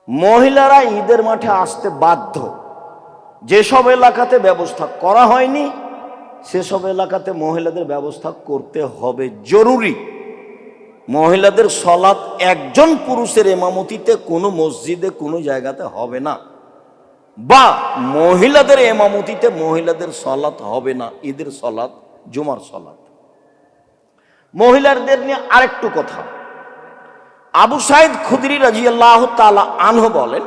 মহিলারা ঈদের মাঠে আসতে বাধ্য। যেসব এলাকাতে ব্যবস্থা করা হয়নি সেসব এলাকাতে মহিলাদের ব্যবস্থা করতে হবে, জরুরি। মহিলাদের সলাত একজন পুরুষের ইমামতিতে কোনো মসজিদে কোনো জায়গাতে হবে না, বা মহিলাদের ইমামতিতে মহিলাদের সলাত হবে না, ঈদের সলাত, জুমার সলাত। মহিলাদের নিয়ে আরেকটু কথা। আবু সাইদ খুদরি রাদিয়াল্লাহু তাআলা আনহু বলেন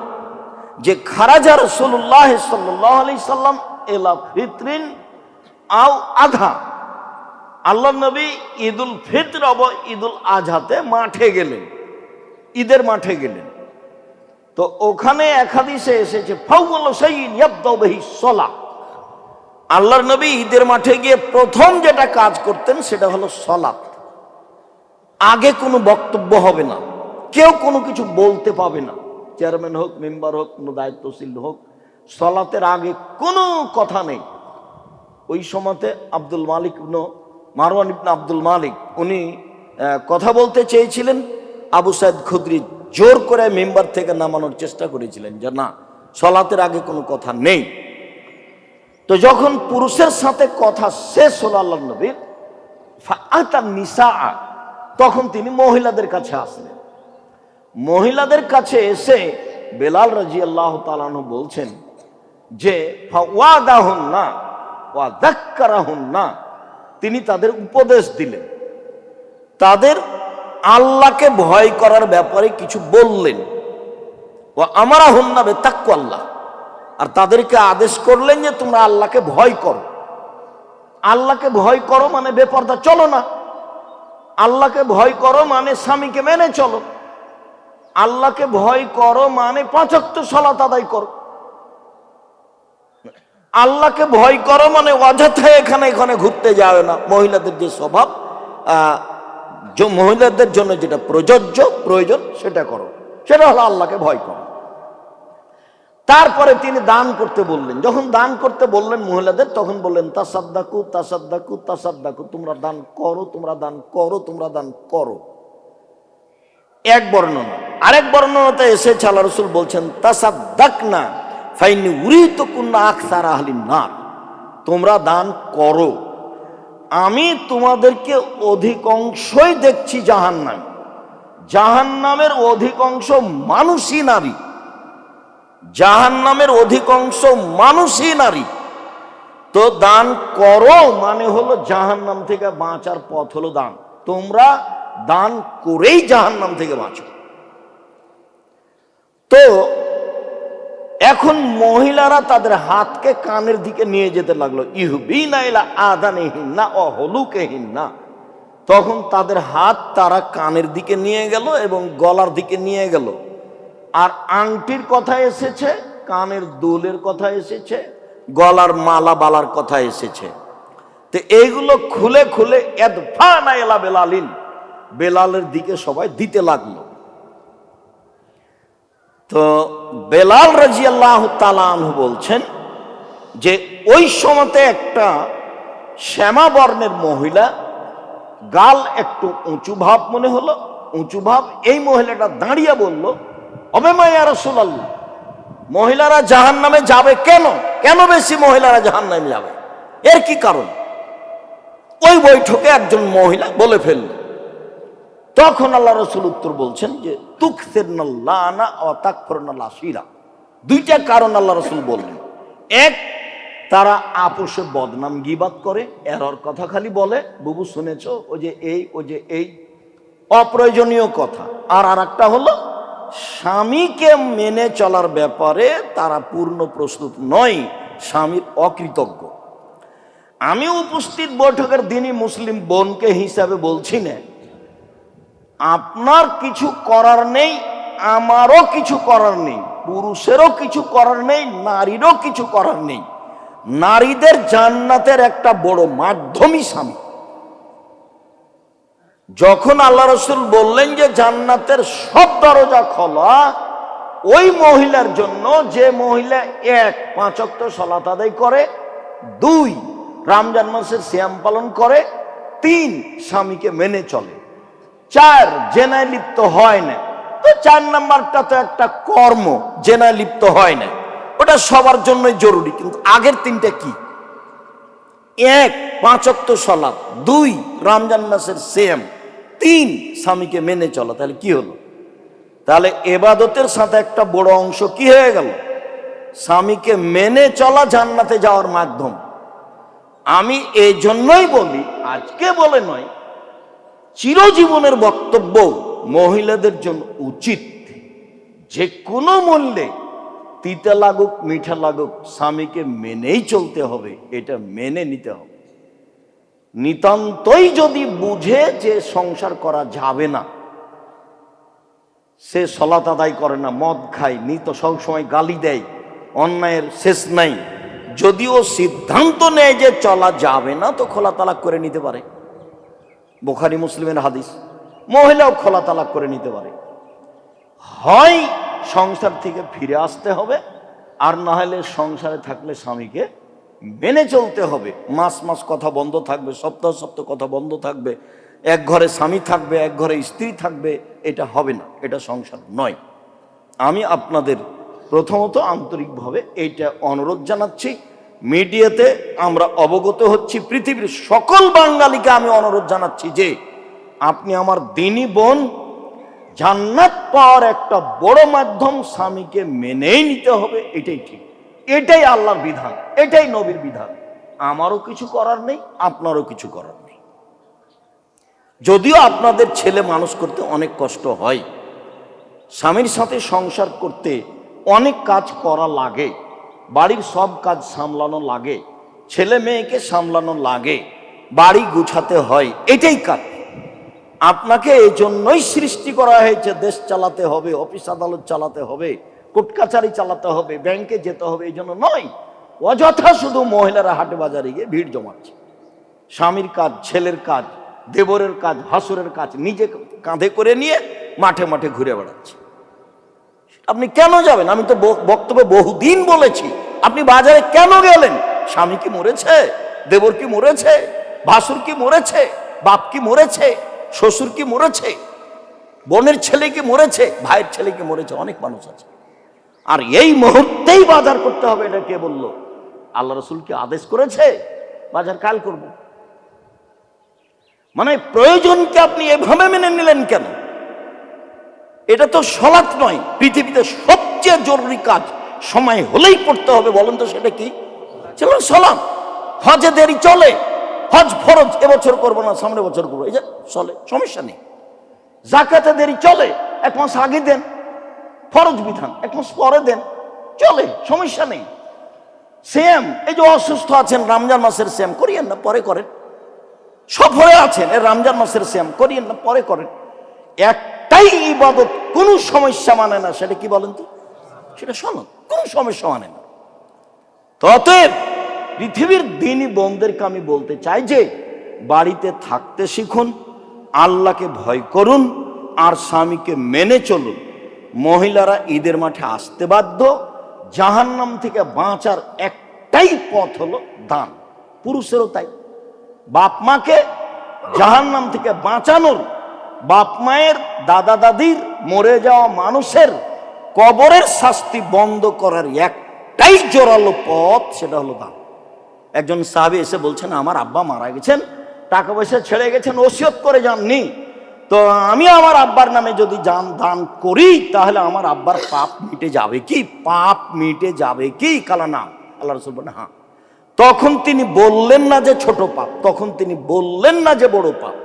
যে খারাজা রাসূলুল্লাহ সাল্লাল্লাহু আলাইহি সাল্লাম ইলা ফিতরিন আও আধা, আল্লাহ নবী ঈদুল ফিতর ও ঈদুল আজহাতে মাঠে গেলেন, ঈদের মাঠে গেলেন। তো ওখানে এক হাদিসে এসেছে ফাউয়ালু শাইইন ইয়াবদাউ বিহি সালাহ, আল্লাহর নবী ঈদের মাঠে গিয়ে প্রথম যেটা কাজ করতেন সেটা হলো সালাত। আগে কোনো বক্তব্য হবে না, কেউ কোনো কিছু বলতে পাবে না, চেয়ারম্যান হোক, মেম্বার হোক, কোনো দায়িত্বশীল হোক, সালাতের আগে কোনো কথা নেই। ওই সময়তে আব্দুল মালিক ইবনে মারওয়ান ইবনে আব্দুল মালিক উনি কথা বলতে চেয়েছিলেন, আবু সাইদ খুদরি জোর করে মেম্বার থেকে নামানোর চেষ্টা করেছিলেন যে না, সালাতের আগে কোনো কথা নেই। তো যখন পুরুষের সাথে কথা শেষ হলো আল্লাহর নবীর, ফাআতান নিসা, তখন তিনি মহিলাদের কাছে আসলেন। মহিলাদের কাছে এসে বেলাল রাদিয়াল্লাহু তাআলা আনহু বলছেন যে ফাওয়াদাহুন্না ওয়া যাক্কারাহুন্না, তিনি তাদের উপদেশ দিলেন, তাদের আল্লাহকে ভয় করার ব্যাপারে কিছু বললেন। ওয়া আমারাহুন্না বিতাকওয়াল্লাহ, আর তাদেরকে আদেশ করলেন যে তোমরা আল্লাহকে ভয় করো। আল্লাহকে ভয় করো মানে বেপরদা চলো না, আল্লাহকে ভয় করো মানে স্বামীকে মেনে চলো, আল্লাহকে ভয় করো মানে 5 ওয়াক্ত সালাত আদায় করো, আল্লাহকে ভয় করো মানে অযথায় এখানে এখানে ঘুরতে যাও না। মহিলাদের যে স্বভাব, মহিলাদের জন্য যেটা প্রয়োজন সেটা করো, সেটা হলো আল্লাহকে ভয় করো। তারপরে তিনি দান করতে বললেন। যখন দান করতে বললেন মহিলাদের, তখন বললেন তাসাদ্দাকু তাসাদ্দাকু তাসাদ্দাকু, তোমরা দান করো, তোমরা দান করো, তোমরা দান করো। এক বর্ণনা। আরেক বর্ণনাতে এসেছে আল্লাহ রাসূল বলছেন তাসাদ্দাকনা ফাইন্নী উরিতুকুন্না আকসার আহলিন নার, তোমরা দান করো, আমি তোমাদেরকে অধিকাংশই দেখছি জাহান্নাম, জাহান্নামের অধিকাংশ মানুষই নারী, জাহান্নামের অধিকাংশ মানুষই নারী। তো দান করো মানে হলো জাহান্নাম থেকে বাঁচার পথ হলো দান, তোমরা দান করেই জাহান্নাম থেকে বাঁচো। তো এখন মহিলারা তাদের হাতকে কানের দিকে নিয়ে যেতে লাগলো, ইহবিনা ইলা আযানিহিন্না ওয়া হুলুকিহিন্না, তখন তাদের হাত তারা কানের দিকে নিয়ে গেল এবং গলার দিকে নিয়ে গেল। আর আংটির কথা এসেছে, কানের দুলের কথা এসেছে, গলার মালা বালার কথা এসেছে। তো এইগুলো খুলে খুলে এদফানা ইলা বেলালিন, বেলালের দিকে সবাই দিতে লাগলো। তো বেলাল রাদিয়াল্লাহু তাআলা আনহু বলছেন যে ওই সময়তে একটা শ্যামা বর্ণের মহিলা, গাল একটু উঁচু ভাব মনে হলো, উঁচু ভাব, এই মহিলাটা দাঁড়িয়ে বলল অবেমা ইয়া রাসূলুল্লাহ, মহিলারা জাহান্নামে যাবে কেন? কেন বেশি মহিলারা জাহান্নামে যাবে, এর কি কারণ? ওই বৈঠকে একজন মহিলা বলে ফেলল। তখন আল্লাহ রাসূল উত্তর বলছেন যে তুকসিরনাল লানা ওয়া তাকফুরনাল আশিরা, দুইটা কারণ আল্লাহ রাসূল বললেন। এক, তারা আপোষে বদনাম গীবাত করে, এরর কথা খালি বলে, বুবু শুনেছো, ও যে এই, ও যে এই, অপ্রয়োজনীয় কথা। আর আরেকটা হলো স্বামীকে মেনে চলার ব্যাপারে তারা পূর্ণ প্রস্তুত নয়, স্বামীর অকৃতজ্ঞ। আমি উপস্থিত বৈঠকের দিনই মুসলিম বোনকে হিসাবে বলছি না, আপনার কিছু করার নেই, আমারও কিছু করার নেই, পুরুষেরও কিছু করার নেই, নারীরও কিছু করার নেই। নারীদের জান্নাতের একটা বড় মাধ্যমই স্বামী। যখন আল্লাহ রাসূল বললেন যে জান্নাতের সব দরজা খোলা ওই মহিলার জন্য যে মহিলা 1 5 ওয়াক্ত সালাত আদায় করে, 2 রমজান মাসের সিয়াম পালন করে, 3 স্বামীকে মেনে চলে, 4 জেনায় লিপ্ত হয় না, তো তবে ৪ নাম্বারটা তো একটা কর্ম, জেনায় লিপ্ত হয় না, ওটা সবার জন্যই জরুরি। কিন্তু আগের ৩টা কি? ১ ৫ ওয়াক্ত সালাত, ২ রমজান মাসের সিয়াম, ৩ স্বামীকে মেনে চলা। তাহলে কি হলো? তাহলে ইবাদতের সাথে একটা বড় অংশ কি হয়ে গেল? স্বামীকে মেনে চলা জান্নাতে যাওয়ার মাধ্যম। আমি এই জন্যই বলি, আজকে বলে নয়, চিরজীবনের বক্তব্য, মহিলাদের জন্য উচিত যে কোনো মূল্যে, তিতা লাগুক মিঠা লাগুক, স্বামীকে মেনেই চলতে হবে, এটা মেনে নিতে হবে। নিতান্তই যদি বুঝে যে সংসার করা যাবে না, সে সালাত আদায় করে না, মদ খায়, নিত সবসময় গালি দেয়, অন্যায়ের শেষ নাই, যদিও সিদ্ধান্ত নেয় যে চলা যাবে না, তো খোলা তালাক করে নিতে পারে। বুখারী মুসলিমের হাদিস। মহিলাও খোলা তালাক করে নিতে পারে। হয় সংসার থেকে ফিরে আসতে হবে, আর না হলে সংসারে থাকলে স্বামীকে মেনে চলতে হবে। মাস মাস কথা বন্ধ থাকবে, সপ্তাহ সপ্তাহ কথা বন্ধ থাকবে, এক ঘরে স্বামী থাকবে, এক ঘরে স্ত্রী থাকবে, এটা হবে না, এটা সংসার নয়। আমি আপনাদের প্রথমত আন্তরিকভাবে এইটা অনুরোধ জানাচ্ছি। মিডিয়াতে আমরা অবগত হচ্ছি, পৃথিবীর সকল বাঙালিকে আমি অনুরোধ জানাচ্ছি যে আপনি আমার দিনী বোন, জান্নাত পাওয়ার একটা বড় মাধ্যম স্বামীকে মেনেই নিতে হবে, এটাই ঠিক, এটাই আল্লাহর বিধান, এটাই নবীর বিধান। আমারও কিছু করার নেই, আপনারও কিছু করার নেই। যদিও আপনাদের ছেলে মানুষ করতে অনেক কষ্ট হয়, স্বামীর সাথে সংসার করতে অনেক কাজ করা লাগে, বাড়ির সব কাজ সামলানো লাগে, ছেলে মেয়েকে সামলানো লাগে, বাড়ি গুছাতে হয়, এটাই কাজ। আপনাকে এই জন্যই সৃষ্টি করা হয়েছে, দেশ চালাতে হবে, অফিস আদালত চালাতে হবে, কোর্ট কাছারি চালাতে হবে, ব্যাংকে যেতে হবে, এই জন্য নয়। অযথা শুধু মহিলারা হাটে বাজারে গিয়ে ভিড় জমাচ্ছে। স্বামীর কাজ, ছেলের কাজ, দেবরের কাজ, ভাসুরের কাজ নিজে কাঁধে করে নিয়ে মাঠে মাঠে ঘুরে বেড়াচ্ছে। আপনি কেন যাবেন? আমি তো বক্তব্যে বহুদিন বলেছি, আপনি বাজারে কেন গেলেন? স্বামী কি মরেছে? দেবর কি মরেছে? ভাসুর কি মরেছে? বাপ কি মরেছে? শ্বশুর কি মরেছে? বোনের ছেলে কি মরেছে? ভাইয়ের ছেলে কি মরেছে? অনেক মানুষ আছে। আর এই মুহূর্তেই বাজার করতে হবে, এটা কে বলল? আল্লাহ রাসূল কি আদেশ করেছে বাজার কাল করব? মানে প্রয়োজনকে আপনি এভাবে মেনে নিলেন কেন? এটা তো সালাত নয়, পৃথিবীতে সবচেয়ে জরুরি কাজ সময় হলেই পড়তে হবে। বলেন তো সেটা কি? চলো সালাত। হজে দেরি চলে, হজ ফরজ, এবছর করবো না, সামনে বছর করবো, এই যে চলে, সমস্যা নেই। যাকাতে দেরি চলে, 1 মাস আগে দেন, ফরজ বিধান, 1 মাস পরে দেন, চলে, সমস্যা নেই। সিয়াম, এই যে অসুস্থ আছেন, রমজান মাসের সিয়াম করিয়েন না, পরে করেন। সফরে আছেন, এই রমজান মাসের সিয়াম করিয়েন না, পরে করেন। একটাই ইবাদত কোনো সমস্যা মানে না, সেটা কি বলেন তো? সেটা সনদ, কোনো সমস্যা মানে না। অতএব পৃথিবীর দিনী বোনদেরকে আমি বলতে চাই যে বাড়িতে থাকতে শিখুন, আল্লাহকে ভয় করুন, আর স্বামীকে মেনে চলুন। মহিলারা ঈদের মাঠে আসতে বাধ্য। জাহান্নাম থেকে বাঁচার একটাই পথ হলো দান, পুরুষেরও তাই। বাপ মাকে জাহান্নাম থেকে বাঁচানোর, বাপ মায়ের, দাদা দাদির, মরে যাওয়া মানুষের কবরের শাস্তি বন্ধ করার একটাই জোরালো পথ, সেটা হলো দান। একজন সাহাবী এসে বলছেন, আমার আব্বা মারা গেছেন, টাকা পয়সা ছেড়ে গেছেন, ওসিয়ত করে যাননি, তো আমি আমার আব্বার নামে যদি দান করি তাহলে আমার আব্বার পাপ মিটে যাবে কি? পাপ মিটে যাবে কি? কালা না। আল্লাহ রাসূল বলেন হ্যাঁ। তখন তিনি বললেন না যে ছোট পাপ, তখন তিনি বললেন না যে বড় পাপ,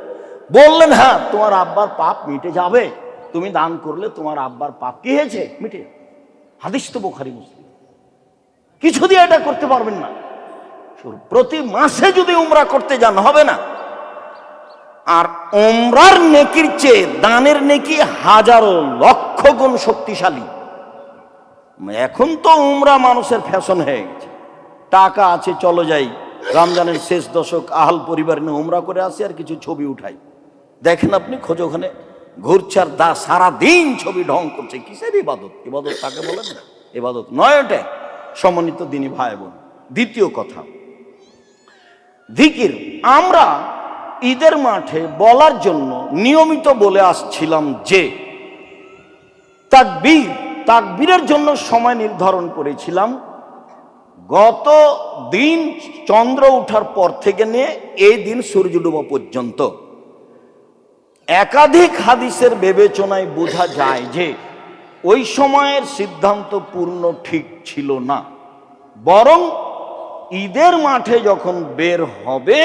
বললেন হ্যাঁ তোমার আব্বার পাপ মিটে যাবে, তুমি দান করলে তোমার আব্বার পাপ কি হয়েছে? মিটে। হাদিস তো বুখারী মুসলিম। কিছু দিয়ে এটা করতে পারবেন না। প্রতি মাসে যদি উমরা করতে যান হবে না। আর উমরার নেকির চেয়ে দানের নেকি হাজারো লক্ষ গুণ শক্তিশালী। এখন তো উমরা মানুষের ফ্যাশন হয়ে গেছে, টাকা আছে চলো যাই, রমজানের শেষ দশক আহল পরিবার নিয়ে উমরা করে আসি আর কিছু ছবি উঠাই। দেখেন আপনি খোঁজ, ওখানে ঘুরছে আর সারাদিন ছবি ঢং করছে। কিসের ইবাদত? ইবাদত তাকে বলেন না, ইবাদত নয় ওটা। সম্মানিত দিনী ভাই বোন, দ্বিতীয় কথা, জিকির। আমরা ঈদের মাঠে বলার জন্য নিয়মিত বলে আসছিলাম যে তাকবীর, তাকবীরের জন্য সময় নির্ধারণ করেছিলাম গত দিন চন্দ্র ওঠার পর থেকে নিয়ে এই দিন সূর্য ডোবা পর্যন্ত। একাধিক হাদিসের বিবেচনায় বোঝা যায় যে ওই সময়ের সিদ্ধান্ত পূর্ণ ঠিক ছিল না, বরং ঈদের মাঠে যখন বের হবে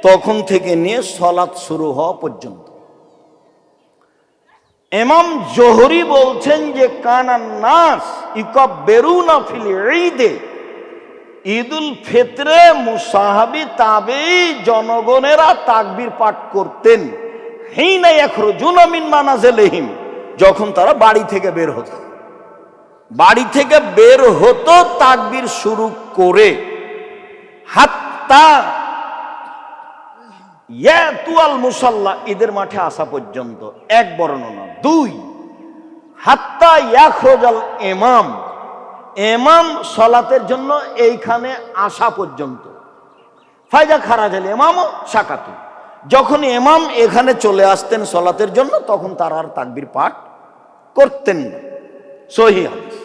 তখন থেকে নিয়ে সালাত শুরু হওয়া পর্যন্ত। ইমাম জোহরি বলছেন যে কানান নাস ইকাব্বিরুনা ফিল ঈদে, ঈদুল ফিতরে মুসাহাবি তাবেঈ জনগণেরা তাকবীর পাঠ করতেন হিনা ইয়াখরুজুনা মিন মানাজিলিহিম, যখন তারা বাড়ি থেকে বের হতো। বাড়ি থেকে বের হতো তাকবীর শুরু করে হাত্তা ইয়াতুয়াল মুসাল্লা, ঈদের মাঠে আসা পর্যন্ত, এক বর্ণনা। দুই, হাত্তা ইয়াখরুজাল ইমাম, ইমাম সালাতের জন্য এইখানে আসা পর্যন্ত। ফাইজা খারাজাল ইমাম সাকাতু, যখন ইমাম এখানে চলে আসতেন সালাতের জন্য তখন তারা আর তাকবীর পাঠ করতেন না। সহিহ হাদিস।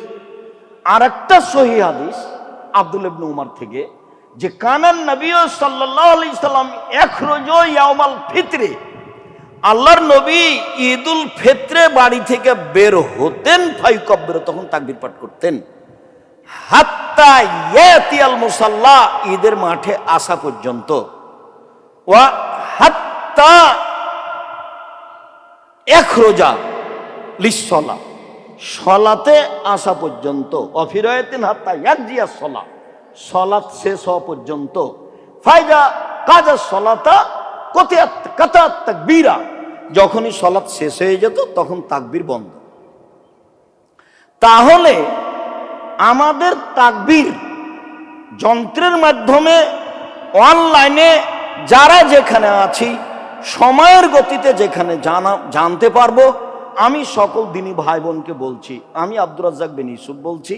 আর একটা সহিহ হাদিস আব্দুল্লাহ ইবনে উমর থেকে যে কানান নবী সাল্লাল্লাহু আলাইহি সাল্লাম ইয়াখরুজু ইয়াউমাল ফিতরে, আল্লাহর নবী ঈদুল ফিতরে বাড়ি থেকে বের হতেন, ফায়ুকাব্বির, তখন তাকবীর পাঠ করতেন, হাত্তা ইয়াতিয়াল মুসাল্লা, ঈদের মাঠে আসা পর্যন্ত, ওয়া হাত্তা ইয়াখরুজা লিসসালা, সালাতে আসা পর্যন্ত, অফিরায়াতিন হাত্তা ইয়াকজিয়াস সালাহ, সালাত শেষ হওয়া পর্যন্ত। ফায়দা কাজা সালাতা কাতাত তাকবীরা, যখনই সালাত শেষ হয়ে যেত তখন তাকবীর বন্ধ। তাহলে আমাদের তাকবীর যন্ত্রের মাধ্যমে অনলাইনে যারা যেখানে আছি সময়ের গতিতে যেখানে জানতে পারবো, আমি সকল দিনী ভাই বোনকে বলছি, আমি আব্দুর রাজ্জাক বিন ইউসুফ বলছি,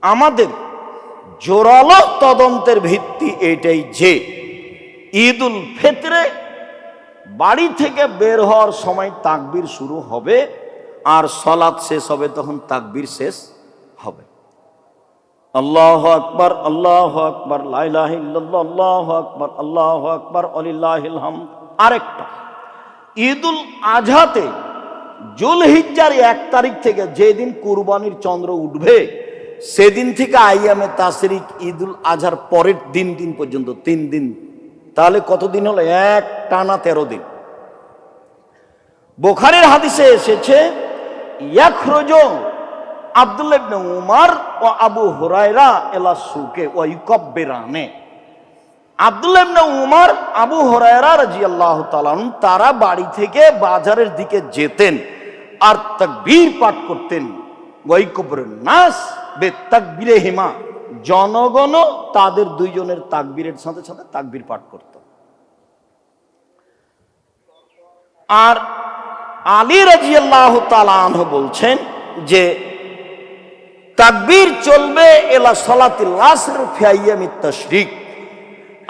আমাদের জোরালো তদন্তের ভিত্তি এটাই যে ঈদুল ফিতরে বাড়ি থেকে বের হওয়ার সময় তাকবীর শুরু হবে আর সালাত শেষ হবে তখন তাকবীর শেষ হবে। আল্লাহু আকবার, আল্লাহু আকবার, লা ইলাহা ইল্লাল্লাহ, আল্লাহু আকবার, আল্লাহু আকবার, ওয়ালিল্লাহিল হামদ। আরেকটা, ঈদুল আজহাতে জুলহিজ্জার 1 তারিখ থেকে যেদিন কুরবানির চন্দ্র উঠবে সেদিন থেকে আইয়ামে তাশরিক ঈদুল আজহার পরের দিন পর্যন্ত 3 দিন। তাহলে কতদিন হলো? এক টানা 13 দিন। বুখারীর হাদিসে এসেছে ইয়াখরুজু আব্দুল্লাহ ইবনে উমর ও আবু হুরায়রা ইলা সুকে ওয়া ইউকাব্বিরানে, আব্দুল্লাহ ইবনে উমর, আবু হুরায়রা রাদিয়াল্লাহু তাআলা তারা বাড়ি থেকে বাজারের দিকে যেতেন আর তাকবীর পাঠ করতেন। ওয়া ইউকাব্বিরুন নাস বিতাকবীরিহিমা, জনগণও তাদের দুইজনের তাকবীরের সাথে সাথে তাকবীর পাঠ করত। আর আলী রাদিয়াল্লাহু তাআলা আনহু বলছেন যে তাকবীর চলবে এলা সালাতিল আসর ফি আইয়ামিত তাশরিক,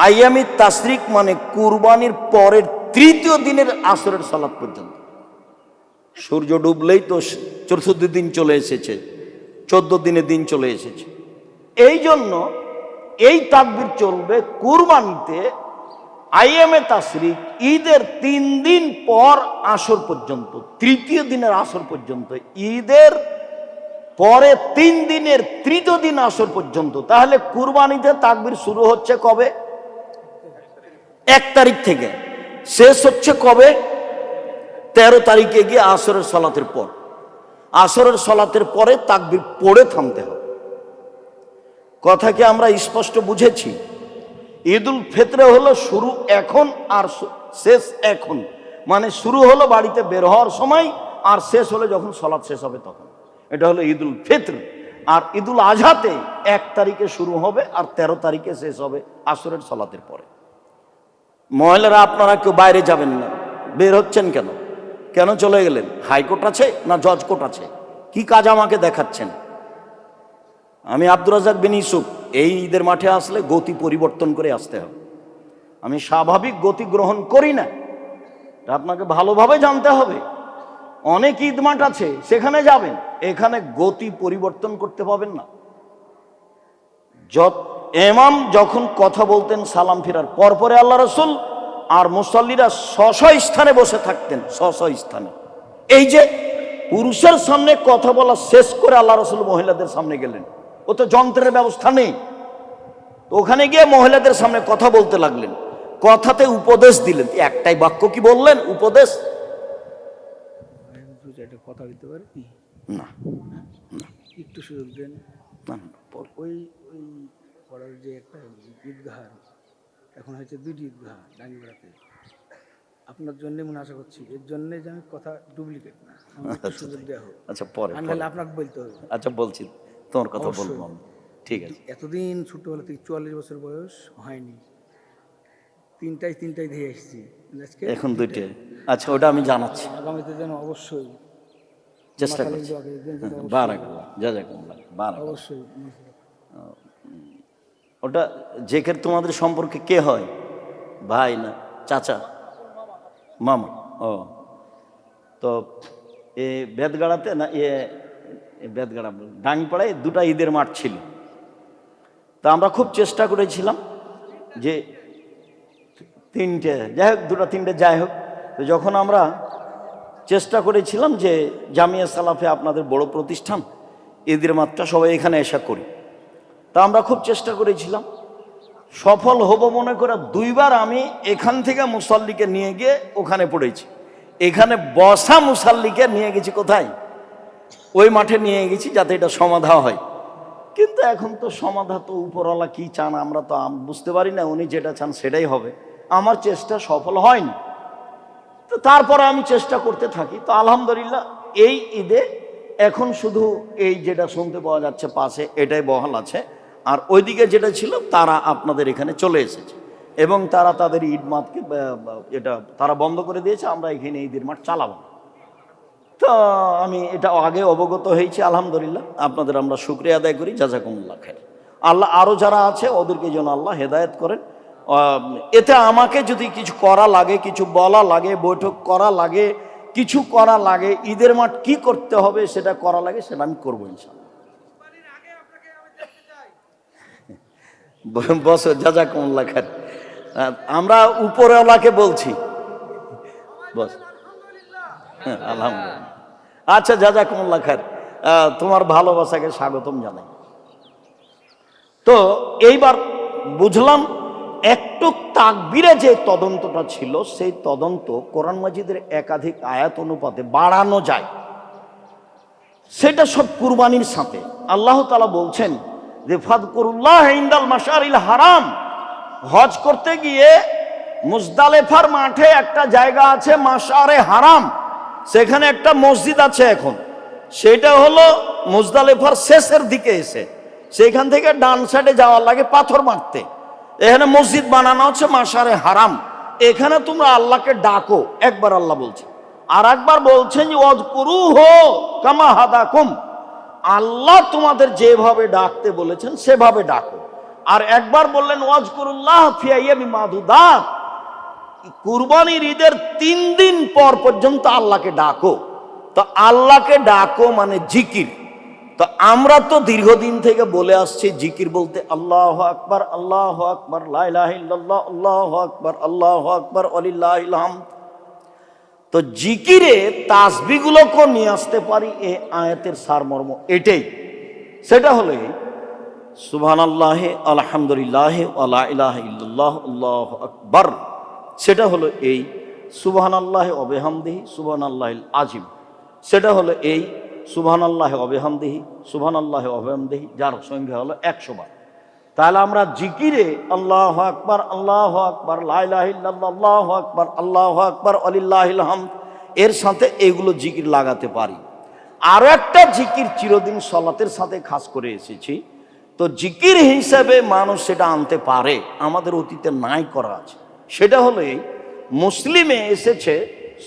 আইয়ামিত তাশরিক মানে কুরবানির পরের 3য় দিনের আসরের সালাত পর্যন্ত। সূর্য ডুবলেই তো 14 দিন চলে এসেছে, 14 দিনের দিন চলে এসেছে। এই জন্য এই তাকবীর চলবে কুরবানিতে আইয়ামে তাশরিক ঈদের 3 দিন পর আসর পর্যন্ত, 3য় দিনের আসর পর্যন্ত, ঈদের পরে 3 দিনের 3য় দিন আসর পর্যন্ত। তাহলে কুরবানিতে তাকবীর শুরু হচ্ছে কবে? 1 তারিখ থেকে, শেষ হচ্ছে কবে? 13 তারিখে গিয়ে আসরের সালাতের পর। আসরের সালাতের পরে তাকবীর পড়ে থামতে হবে। কথা কি আমরা স্পষ্ট বুঝেছি? ঈদুল ফিতরে হলো শুরু এখন আর শেষ এখন, মানে শুরু হলো বাড়িতে বের হওয়ার সময় আর শেষ হলো যখন সালাত শেষ হবে তখন। এটা হলো ঈদুল ফিতর। আর ঈদুল আজহাতে 1 তারিখে শুরু হবে আর 13 তারিখে শেষ হবে আসরের সালাতের পরে। মহিলারা আপনারা কেউ বাইরে যাবেন না, বের হচ্ছেন কেন? কেন চলে গেলেন? হাইকোর্ট আছে না জজ কোর্ট আছে? কি কাজ আমাকে দেখাচ্ছেন? আমি আব্দুর রাজ্জাক বিন ইউসুফ, এই ঈদের মাঠে আসলে গতি পরিবর্তন করে আসতে হবে। আমি স্বাভাবিক গতি গ্রহণ করি না, এটা আপনাকে ভালোভাবে জানতে হবে। অনেক ঈদ মাঠ আছে, সেখানে যাবেন। এখানে গতি পরিবর্তন করতে পাবেন না। ইমাম যখন কথা বলতেন সালাম ফেরার পরপরে আল্লাহ রসুল আর মুসল্লিরা স্ব স্থানে বসে থাকতেন, স্ব স্থানে। এই যে পুরুষের সামনে কথা বলা শেষ করে আল্লাহ রসুল মহিলাদের সামনে গেলেন, ও তো যন্ত্রের ব্যবস্থা নেই, তো ওখানে গিয়ে মহিলাদের সামনে কথা বলতে লাগলেন। কথাতে উপদেশ দিলেন, একটাই বাক্য কি বললেন? উপদেশ। কথা বলতে পারে কি না, একটু সুযোগ দেন। ওই ওই পড়ার যে একটা ঈদগাহ, এখন হয়েছে দুইটি ঈদগাহ ডাঙ্গিপাড়াতে, আপনার জন্যে মনে আশা করছি, এর জন্যে যে আমি কথা ডুপ্লিকেট না, আমাকে সুযোগ দেওয়া হোক। আচ্ছা পরে নাহলে আপনাকে বলতে হবে। আচ্ছা বলছি, তোমার কথা বলবো আমি, ঠিক আছে। এতদিন ছোটবেলা থেকে 44 বছর বয়স হয়নি, তিনটাই দিয়ে এসেছি, এখন দুইটাই। আচ্ছা ওটা আমি জানাচ্ছি, আগামীতে যেন অবশ্যই চেষ্টা করছি। বারাকাল্লাহ, জাযাকাল্লাহ, বারাকাল্লাহ। অবশ্যই। ওটা জেকের তোমাদের সম্পর্কে কে হয়? ভাই না চাচা, মামা? ও, তো এ বেদগাড়াতে না, বেদগাড়া ডাঙ্গিপাড়ায় দুটা ঈদের মাঠ ছিল। তা আমরা খুব চেষ্টা করেছিলাম যে তিনটে, যাই হোক দুটা তিনটে যাই হোক, তো যখন আমরা চেষ্টা করেছিলাম যে জামিয়া সালাফে আপনাদের বড় প্রতিষ্ঠান, ঈদের মাঠটা সবাই এখানে এসে করি, তা আমরা খুব চেষ্টা করেছিলাম, সফল হব মনে করে দুইবার আমি এখান থেকে মুসাল্লিকে নিয়ে গিয়ে ওখানে পড়েছি। এখানে বসা মুসাল্লিকে নিয়ে গেছি কোথায়? ওই মাঠে নিয়ে গেছি যাতে এটা সমাধা হয়। কিন্তু এখন তো সমাধা তো উপরওয়ালা কি চান আমরা তো বুঝতে পারি না, উনি যেটা চান সেটাই হবে। আমার চেষ্টা সফল হয়নি, তো তারপরে আমি চেষ্টা করতে থাকি। তো আলহামদুলিল্লাহ এই ঈদে এখন শুধু এই যেটা শুনতে পাওয়া যাচ্ছে পাশে, এটাই বহাল আছে। আর ওইদিকে যেটা ছিল তারা আপনাদের এখানে চলে এসেছে এবং তারা তাদের ঈদ মাঠকে এটা তারা বন্ধ করে দিয়েছে। আমরা এখানে ঈদের মাঠ চালাবো। তো আমি এটা আগে অবগত হয়েছি, আলহামদুলিল্লাহ। আপনাদের আমরা শুকরিয়া আদায় করি, জাযাকুমুল্লাহ খাইর। আল্লাহ আরও যারা আছে ওদেরকে যেন আল্লাহ হেদায়েত করেন। এতে আমাকে যদি কিছু করা লাগে, কিছু বলা লাগে, বৈঠক করা লাগে, কিছু করা লাগে, ঈদের মাঠ কি করতে হবে সেটা করা লাগে, সেটা আমি করবো ইনশাআল্লাহ। বস, জাযাকুমুল্লাহ খাইর। আমরা উপরওয়ালাকে বলছি, বস। আলহামদুলিল্লাহ। আচ্ছা, জাযাকুমুল্লাহ খাইর, তোমার ভালোবাসাকে স্বাগতম জানাই। তো এইবার বুঝলাম একটু তাকবীরে যে তদন্তটা ছিল, সেই তদন্ত কোরআন মাজিদের একাধিক আয়াত অনুপাতে বাড়ানো যায়। সেটা সব কুরবানির সাথে। আল্লাহ তাআলা বলছেন যে ফাযকুরুল্লাহ ইনদাল মাশআরিল হারাম। হজ করতে গিয়ে মুজদালেফার মাঠে একটা জায়গা আছে মাশআরে হারাম, সেখানে একটা মসজিদ আছে। এখন সেটা হলো মুজদালেফার শেষের দিকে এসে, সেখান থেকে ডান সাইডে যাওয়ার লাগে পাথর মারতে, এখানে মসজিদ বানানো হচ্ছে মাশআরে হারাম। এখানে তোমরা আল্লাহকে ডাকো, একবার আল্লাহ বলছে। আর একবার বলছেন যে ওয়াজকুরুহু কামা হাদাকুম, আল্লাহ তোমাদের যেভাবে ডাকতে বলেছেন সেভাবে ডাকো। আর একবার বললেন ওয়াজকুরুল্লাহ ফি আইয়ামি মাদুদাত, কুরবানির ঈদের 3 দিন পর পর্যন্ত আল্লাহকে ডাকো। তো আল্লাহকে ডাকো মানে জিকির। তো আমরা তো দীর্ঘদিন থেকে বলে আসছি জিকির বলতে আল্লাহু আকবার, আল্লাহু আকবার, লা ইলাহা ইল্লাল্লাহ, আল্লাহু আকবার, আল্লাহু আকবার, ওয়ালিল্লাহিল হামদ। তো জিকিরে তাসবিহগুলোকে নিয়ে আসতে পারি, এই আয়াতের সারমর্ম এটাই। সেটা হলো সুবহানাল্লাহ, আলহামদুলিল্লাহ, ওয়া লা ইলাহা ইল্লাল্লাহ, আল্লাহু আকবার। সেটা হলো এই সুবহানাল্লাহ ওয়া বিহামদিহি সুবহানাল্লাহিল আযীম। সেটা হলো এই সুবহানাল্লাহ ওয়া বিহামদিহি সুবহানাল্লাহ ওয়া বিহামদিহি, যার সংখ্যা হলো 100 বার। তাহলে আমরা জিকিরে আল্লাহু আকবার, আল্লাহু আকবার, লা ইলাহা ইল্লাল্লাহ, আল্লাহু আকবার, আল্লাহু আকবার, ওয়ালিল্লাহিল হামদ, এর সাথে এগুলো জিকির লাগাতে পারি। আরো একটা জিকির চিরদিন সালাতের সাথে খাস করে এসেছি, তো জিকির হিসাবে মানুষ সেটা আনতে পারে, আমাদের অতীতে নাই করা আছে। সেটা হলো মুসলিমে এসেছে,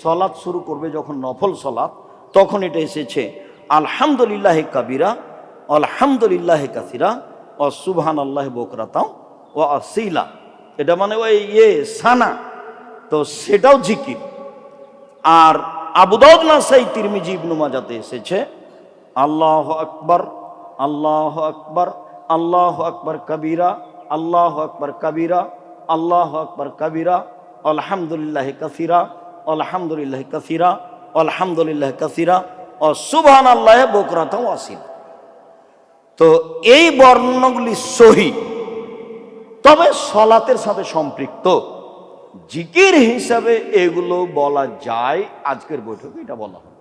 সালাত শুরু করবে যখন নফল সালাত, তখন এটা এসেছে আলহামদুলিল্লাহ কাবিরা, আলহামদুলিল্লাহ কাসিরা, ও সুবহানাল্লাহ বুকরাতাও ও আসিলা। এটা মানে ওই সানা, তো সেটাও জিকির। আর আবু দাউদ, নাসাই, তিরমিজি, ইবনে মাজাতে এসেছে, আল্লাহু আকবার, আল্লাহু আকবার, আল্লাহু আকবার কবীরা, আল্লাহু আকবার কবীরা, আল্লাহু আকবার কবীরা, আলহামদুলিল্লাহ কাসীরা, আলহামদুলিল্লাহ কাসীরা, আলহামদুলিল্লাহ কাসীরা ও সুবহানাল্লাহি বুকরাতাও আসিল। তো এই বর্ণনাগুলি সহিহ, তবে সলাতের সাথে সম্পৃক্ত জিকির হিসাবে এগুলো বলা যায়। আজকের বৈঠকে এটা বলা হবে।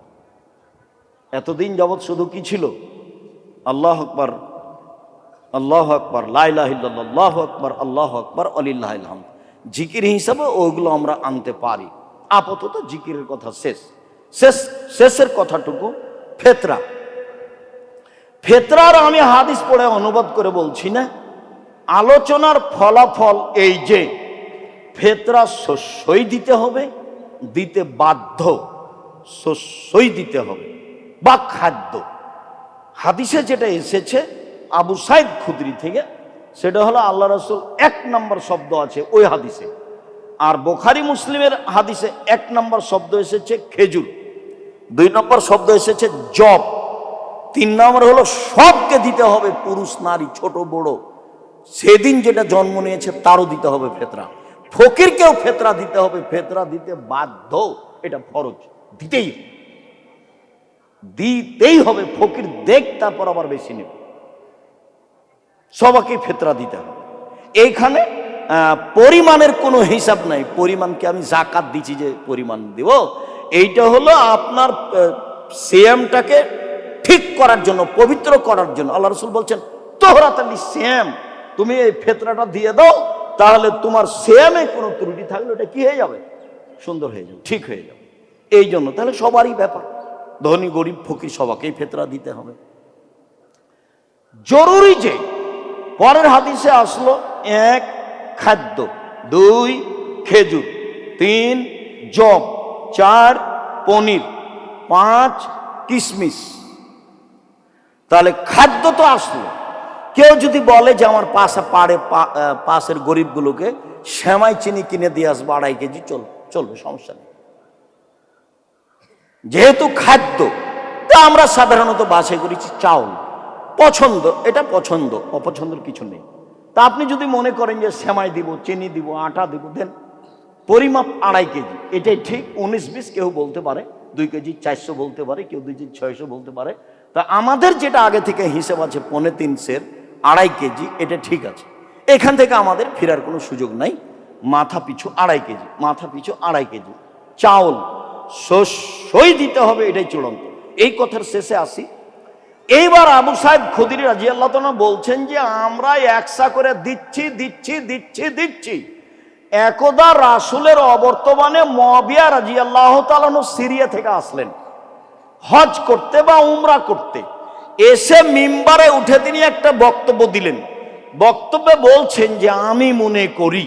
এতদিন যাবৎ শুধু কি ছিল? আল্লাহু আকবার, আল্লাহু আকবার, লা ইলাহা ইল্লাল্লাহ, আল্লাহু আকবার, আল্লাহু আকবার, ওয়ালিল্লাহিল হামদ। জিকির হিসাবে ওগুলো আমরা আনতে পারি। আপাতত জিকিরের কথা শেষের কথাটুকু ফেতরা। ফেতরার আমি হাদিস পড়ে অনুবাদ করে বলছি না, আলোচনার ফলাফল এই যে ফেতরা শস্যই দিতে হবে, দিতে বাধ্য, শস্যই দিতে হবে বা খাদ্য। হাদিসে যেটা এসেছে আবু সাইদ খুদরি থেকে, সেটা হলো আল্লাহ রাসূল 1 নম্বর শব্দ আছে ওই হাদিসে। আর বুখারী মুসলিমের হাদিসে 1 নম্বর শব্দ এসেছে খেজুর, 2 নম্বর শব্দ এসেছে জব, 3 নম্বর হলো সবকে দিতে হবে, পুরুষ নারী ছোট বড়, সেদিন যেটা জন্ম নিয়েছে তারও দিতে হবে ফেতরা। ফকিরকেও ফেতরা দিতে হবে, ফেতরা দিতে বাধ্য, এটা ফরজ, দিতেই হবে। ফকির দেখ তারপর আবার বেশি নেবে, সবাইকে ফেতরা দিতে হবে। এইখানে পরিমাণের কোনো হিসাব নাই, পরিমাণকে আমি জাকাত দিচ্ছি যে পরিমাণ দিব, এইটা হলো আপনার সিয়ামটাকে ঠিক করার জন্য, পবিত্র করার জন্য। আল্লাহ রাসূল বলছেন তোহরাতাল সিয়াম, তুমি এই ফেতরাটা দিয়ে দাও, তাহলে তোমার সিয়ামে কোনো ত্রুটি থাকলে ওটা কি হয়ে যাবে? সুন্দর হয়ে যাবে, ঠিক হয়ে যাবে। এই জন্য তাহলে সবারই ব্যাপার, ধনী গরিব ফকির সবাইকেই ফেতরা দিতে হবে। জরুরি যে পরের হাদিসে আসলো 1 খাদ্য, 2 খেজুর, 3 জব, 4 পনির, 5 কিশমিশ। তাহলে খাদ্য তো আসলো। কেউ যদি বলে যে আমার পাশের গরিবগুলোকে সেমাই চিনি কিনে দিয়ে আসবো 2.5 কেজি, চলবে, সমস্যা নেই। যেহেতু খাদ্য, তা আমরা সাধারণত বাছাই করেছি চাউল। পছন্দ, এটা পছন্দ, অপছন্দের কিছু নেই। তা আপনি যদি মনে করেন যে সেমাই দিব, চিনি দিব, আটা দিব, দেন। পরিমাপ 2.5 কেজি, এটাই ঠিক। 19-20 কেউ বলতে পারে, 2 কেজি 400 বলতে পারে, কেউ 2 কেজি 600 বলতে পারে। তা আমাদের যেটা আগে থেকে হিসেব আছে 3.25 সের 2.5 কেজি, এটা ঠিক আছে। এখান থেকে আমাদের ফেরার কোনো সুযোগ নাই। মাথা পিছু 2.5 কেজি, মাথা পিছু 2.5 কেজি চাউল শস্যই দিতে হবে, এটাই চূড়ান্ত। এই কথার শেষে আসি। এইবার আবু সাইদ খুদরি রাদিয়াল্লাহু তাআলা বলছেন যে আমরা একসা করে দিচ্ছি। একদা রাসূলের অবর্তমানে মুআবিয়া রাদিয়াল্লাহু তাআলা সিরিয়া থেকে আসলেন হজ করতে বা উমরা করতে। এসে মিম্বারে উঠে তিনি একটা বক্তব্য দিলেন। বক্তব্যে বলছেন যে আমি মনে করি,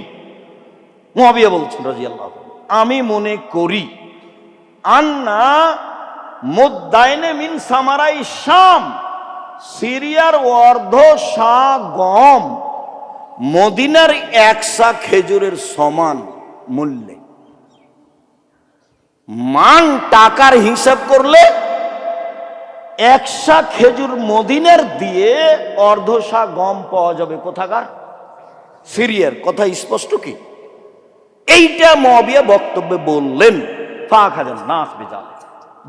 মুআবিয়া বলছেন রাদিয়াল্লাহু তাআলা, আমি মনে করি আন্না মুদ্দাইনে মিন সামারাই শাম, সিরিয়ার অর্ধ সা গম মদিনার 1 সা খেজুরের সমান মূল্যে। মান টাকার হিসাব করলে 1 সা খেজুর মদিনার দিয়ে অর্ধ সা গম পাওয়া যাবে কোথাকার? সিরিয়ার। কথা স্পষ্ট কি? এইটা মুআবিয়া বক্তব্যে বললেন। ফাখাজান নাস বিজাল,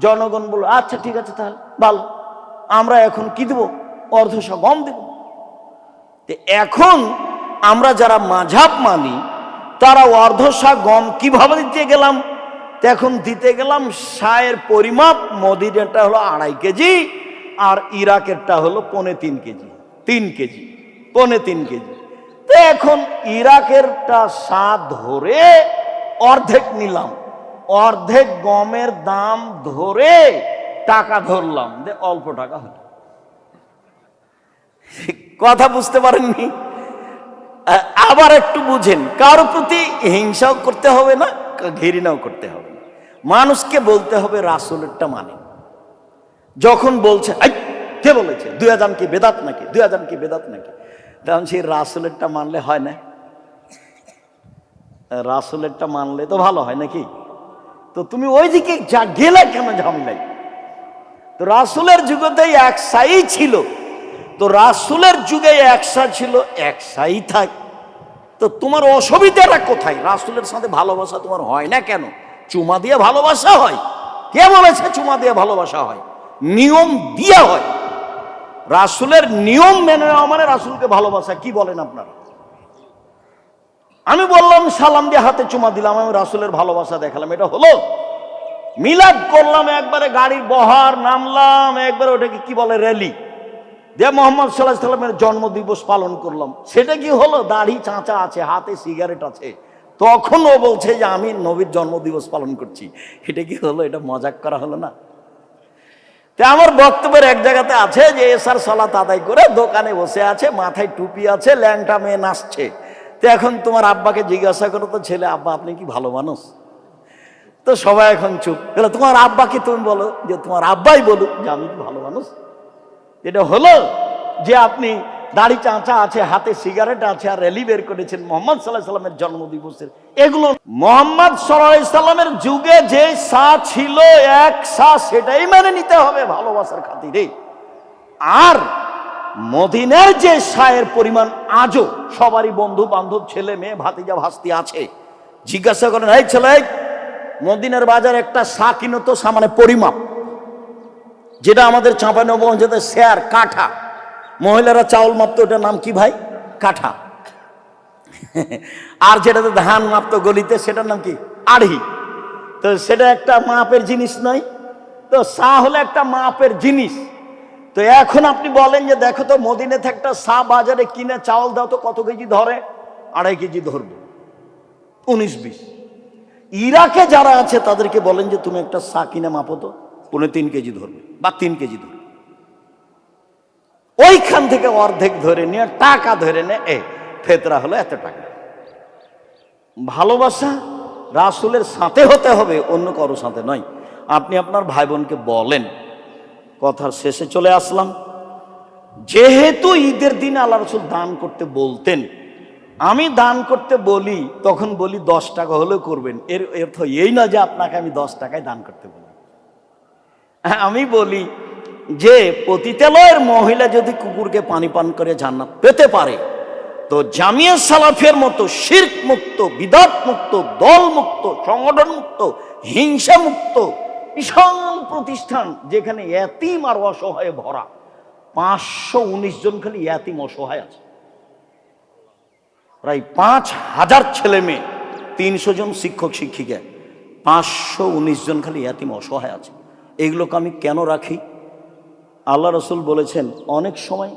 জনগণ বলল আচ্ছা ঠিক আছে, তাহলে ভালো, আমরা এখন কি দেব? অর্ধ সা গম দেব। এখন আমরা যারা মাযহাব মানি তারা অর্ধ সা গম কিভাবে দিতে গেলাম? এখন দিতে গেলাম শায়ের পরিমাপ, মদিনাটা হলো 2.5 কেজি আর ইরাকেরটা হলো 3.25 কেজি, 3 কেজি, 3.25 কেজি। তো এখন ইরাকেরটা সা ধরে অর্ধেক নিলাম, অর্ধেক গমের দাম ধরে টাকা ধরলাম, অল্প টাকা হলো। কথা বুঝতে পারেননি? আবার একটু বুঝেন, কারো প্রতি হিংসাও করতে হবে না, ঘৃণাও করতে হবে না। মানুষকে বলতে হবে রাসূলেরটা মানে। যখন বলছে কে বলেছে 2 আযান কি বেদাত নাকি, 2 আযান কি বেদাত নাকি, তখন সেই রাসূলেরটা মানলে হয় না? রাসূলেরটা মানলে তো ভালো হয় নাকি? তো তুমি ওইদিকে যা গেলে কেন ঝামেলাই? তো রাসূলের যুগেতেই একসাই ছিল, তো রাসূলের যুগে একসা ছিল, একসাই থাক। তো তোমার অসুবিধাটা কোথায়? রাসূলের সাথে ভালোবাসা তোমার হয় না কেন? চুমা দিয়ে ভালোবাসা হয়? কে বলেছে চুমা দিয়ে ভালোবাসা হয়? নিয়ম দিয়ে হয়। রাসূলের নিয়ম মেনে নেওয়া মানে রাসূলকে ভালোবাসা। কি বলেন আপনারা? আমি বললাম সালাম দিয়ে হাতে চুমা দিলাম, আমি রাসূলের ভালোবাসা দেখালাম, এটা হলো? মিলাদ করলাম, একবারে গাড়ির বহার নামলাম, একবারে ওটাকে কি বলে র্যালি দিয়ে মোহাম্মদ সাল্লাল্লাহু আলাইহি সাল্লামের জন্মদিবস পালন করলাম, সেটা কি হলো? দাড়ি চাঁচা আছে, হাতে সিগারেট আছে, তখন ও বলছে যে আমি নবীর জন্মদিবস পালন করছি। এটা কি হলো? এটা মজাক করা হলো না? তো আমার বক্তব্যের এক জায়গাতে আছে যে এশার সালাত আদায় করে দোকানে বসে আছে, মাথায় টুপি আছে, ল্যাংটা মেয়ে নাচছে। তো এখন তোমার আব্বাকে জিজ্ঞাসা করো তো, ছেলে আব্বা আপনি কি ভালো মানুষ? তো সবাই এখন চুপ। তোমার আব্বাকে তুমি বলো, যে তোমার আব্বাই বলুক যে আমি কি ভালো মানুষ? এটা হলো যে আপনি দাড়ি চাঁচা আছে, হাতে সিগারেট আছে, আর র্যালি বের করেছেন মোহাম্মদ সাল্লাল্লাহু আলাইহি সাল্লামের জন্মদিবসের? এগুলো মোহাম্মদ সাল্লাল্লাহু আলাইহি সাল্লামের যুগে যে সা ছিল এক সা, সেটাই মেনে নিতে হবে ভালোবাসার খাতিরে। আর মদিনার যে সায়ের পরিমাণ আজও সবারই বন্ধু বান্ধব, ছেলে মেয়ে, ভাতিজা ভাস্তি আছে, জিজ্ঞাসা করেন এই ছেলে, মদিনার বাজার একটা সা কিনো তো, সা মানে পরিমাপ, যেটা আমাদের চাঁপাইনবাবগঞ্জে শেয়ার কাঠা, মহিলারা চাউল মাপতো, ওটার নাম কি ভাই? কাঠা। আর যেটাতে ধান মাপতো গলিতে, সেটার নাম কি? আড়ি। তো সেটা একটা মাপের জিনিস নয়? তো সা হলো একটা মাপের জিনিস। তো এখন আপনি বলেন যে দেখো তো মদিনাতে একটা সা বাজারে কিনে চাউল দাও তো কত কেজি ধরে? 2.5 কেজি ধরবে, 19-20। ইরাকে যারা আছে তাদেরকে বলেন যে তুমি একটা সা কিনে মাপো তো, 3.5 কেজি ধরবে বা 3 কেজি ধরবে। ওইখান থেকে অর্ধেক ধরে নিয়ে টাকা ধরে নে, ফেতরা হলো এত টাকা। ভালোবাসা রাসূলের সাথে হতে হবে, অন্য কারোর সাথে নয়। আপনি আপনার ভাই বোনকে বলেন। কথার শেষে চলে আসলাম। যেহেতু ঈদের দিন আল্লাহ রাসূল দান করতে বলতেন, আমি দান করতে বলি, তখন বলি 10 টাকা হলেও করবেন। এর অর্থ এই না যে আপনাকে আমি 10 টাকায় দান করতে বলি। আমি বলি যে পতিতালয়ের মহিলা যদি কুকুরকে পানি পান করে জান্নাত পেতে পারে, তো জামিয়া সালাফের মতো শিরক মুক্ত, বিদআত মুক্ত, দল মুক্ত, সংগঠন মুক্ত, হিংসা মুক্ত বিশাল প্রতিষ্ঠান, যেখানে এতিম আর অসহায় ভরা, 519 জন খালি এতিম অসহায় আছে। প্রায় 5000 ছেলে মেয়ে, 300 জন শিক্ষক শিক্ষিকা, 519 জন খালি এতিম অসহায় আছে। এগুলোকে আমি কেন রাখি? আল্লাহ রাসূল বলেছেন অনেক সময়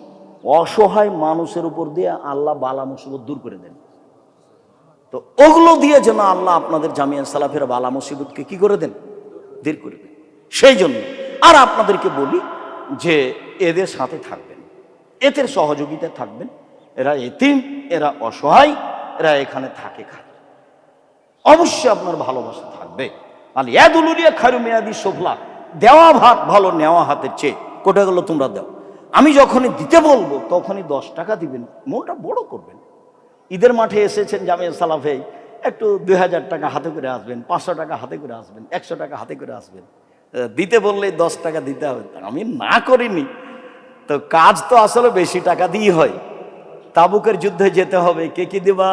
অসহায় মানুষের উপর দিয়ে আল্লাহ বালা মুসিবত দূর করে দেন। তো ওগুলো দিয়ে যেন আল্লাহ আপনাদের জামিয়া সালাফের বালা মুসিবতকে কি করে দেন? দূর করে দেন। সেই জন্য আর আপনাদেরকে বলি যে এদের সাথে থাকবেন, এদের সহযোগিতা থাকবেন। এরা এতিম, এরা অসহায়, এরা এখানে থাকে খায়, অবশ্যই আপনার ভালোবাসা থাকবে। আল ইয়াদুলুলিয়া খায়রু মিনাদি সুফলা, দেওয়া ভাত ভালো নেওয়া হাতের চেয়ে। কোটা গেল তোমরা দাও। আমি যখনই দিতে বলবো তখনই 10 টাকা দিবেন, মনটা বড় করবেন। ঈদের মাঠে এসেছেন জামিয়া সালাফে, একটু 2000 টাকা হাতে করে আসবেন, 500 টাকা হাতে করে আসবেন, 100 টাকা হাতে করে আসবেন। দিতে বললে 10 টাকা দিতে হবে, আমি না করিনি। তো কাজ তো আসলে বেশি টাকা দিয়ে হয়। তাবুকের যুদ্ধে যেতে হবে, কে কি দিবা?